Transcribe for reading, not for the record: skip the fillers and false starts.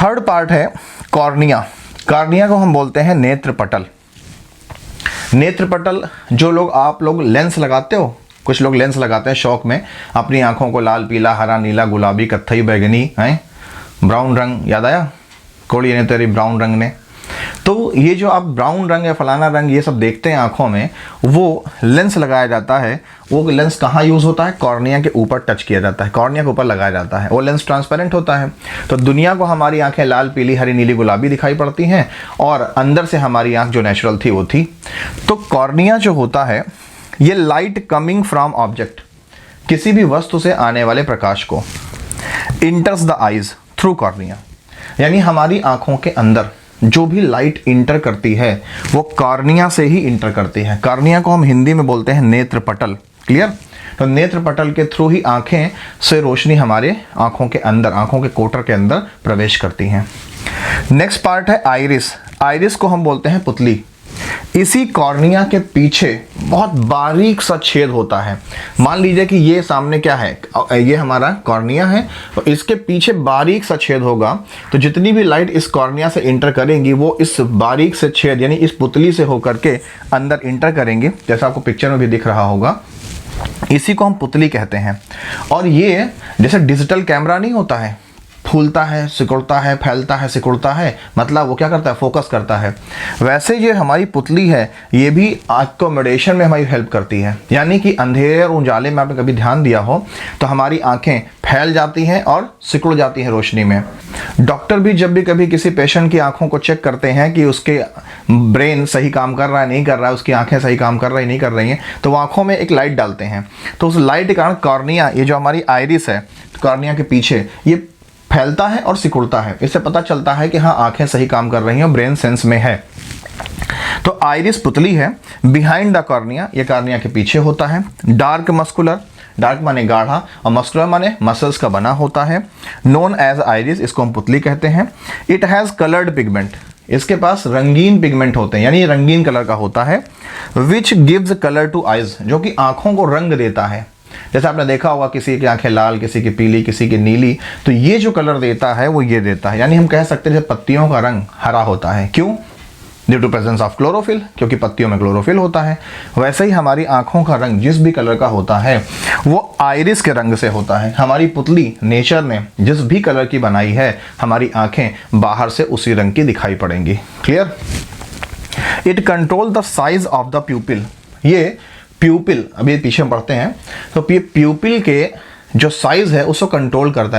Third part है cornea. Cornea को हम बोलते हैं नेत्र पटल। नेत्र पटल, जो लोग आप लोग लेंस लगाते हो, कुछ लोग लेंस लगाते हैं शौक में, अपनी आंखों को लाल पीला हरा नीला गुलाबी कत्थई बैगनी हैं ब्राउन रंग, याद आया कोड़ी ने तेरी ब्राउन रंग ने। तो ये जो आप ब्राउन रंग या फलाना रंग ये सब देखते हैं आंखों में, वो लेंस लगाया जाता है। वो लेंस कहाँ यूज़ होता है? कॉर्निया के ऊपर टच किया जाता है, कॉर्निया के ऊपर लगाया जाता है। वो लेंस ट्रांसपेरेंट होता है, तो दुनिया को हमारी आंखें लाल पीली हरी नीली गुलाबी दिखाई पड़ती हैं और अंदर से हमारी आंख जो नेचुरल थी वो थी। तो कॉर्निया जो होता है ये लाइट कमिंग फ्रॉम ऑब्जेक्ट, किसी भी वस्तु से आने वाले प्रकाश को, इंटर्स द आइज थ्रू कॉर्निया। यानी हमारी आंखों के अंदर जो भी लाइट इंटर करती है वो कॉर्निया से ही इंटर करती है। कॉर्निया को हम हिंदी में बोलते हैं नेत्र पटल। क्लियर? तो नेत्र पटल के थ्रू ही आंखें से रोशनी हमारे आंखों के अंदर, आंखों के कोटर के अंदर प्रवेश करती हैं। नेक्स्ट पार्ट है आइरिस। आइरिस को हम बोलते हैं पुतली। इसी कॉर्निया के पीछे बहुत बारीक सा छेद होता है। मान लीजिए कि ये सामने क्या है, ये हमारा कॉर्निया है, तो इसके पीछे बारीक सा छेद होगा। तो जितनी भी लाइट इस कॉर्निया से इंटर करेंगी वो इस बारीक से छेद यानी इस पुतली से होकर के अंदर इंटर करेंगे, जैसा आपको पिक्चर में भी दिख रहा होगा। इसी को हम पुतली कहते हैं। और ये जैसे डिजिटल कैमरा नहीं होता है, फूलता है सिकुड़ता है फैलता है सिकुड़ता है, मतलब वो क्या करता है? फोकस करता है। वैसे ये हमारी पुतली है, ये भी अकोमोडेशन में हमारी हेल्प करती है। यानी कि अंधेरे और उजाले में आपने कभी ध्यान दिया हो तो हमारी आंखें फैल जाती हैं और सिकुड़ जाती हैं रोशनी में। डॉक्टर भी जब भी कभी किसी पेशेंट की आंखों को चेक करते हैं कि उसके ब्रेन सही काम कर रहा है नहीं कर रहा है, उसकी आंखें सही काम कर रही नहीं कर रही हैं, तो वो आंखों में एक लाइट डालते हैं। तो उस लाइट के कारण कॉर्निया, ये जो हमारी आइरिस है कॉर्निया के पीछे, ये फैलता है और सिकुड़ता है। इससे पता चलता है कि हाँ आंखें सही काम कर रही हैं, ब्रेन सेंस में है। तो आइरिस पुतली है। बिहाइंड द कॉर्निया, ये कॉर्निया के पीछे होता है। डार्क मस्कुलर, डार्क माने गाढ़ा और मस्कुलर माने मसल्स का बना होता है। नोन एज आइरिस, इसको हम पुतली कहते हैं। इट हैज़ कलर्ड पिगमेंट, इसके पास रंगीन पिगमेंट होते हैं, यानी रंगीन कलर का होता है। Which gives colour to eyes, जो कि आंखों को रंग देता है। जैसे आपने देखा होगा किसी की आंखें लाल, किसी की पीली, किसी की नीली, तो ये जो कलर देता है वो ये देता है। यानी हम कह सकते हैं जैसे पत्तियों का रंग हरा होता है, क्यों? Due to presence of chlorophyll, क्योंकि पत्तियों में क्लोरोफिल होता है। वैसे ही हमारी आंखों का रंग जिस भी कलर का होता है वो आइरिस के रंग से होता है। हमारी पुतली नेचर ने जिस भी कलर की बनाई है, हमारी आंखें बाहर से उसी रंग की दिखाई पड़ेंगी। Clear? It control the size of the प्यूपिल, ये प्यूपिल, अभी पीछे पढ़ते हैं, तो ये प्यूपिल के जो साइज है उसको कंट्रोल करता है।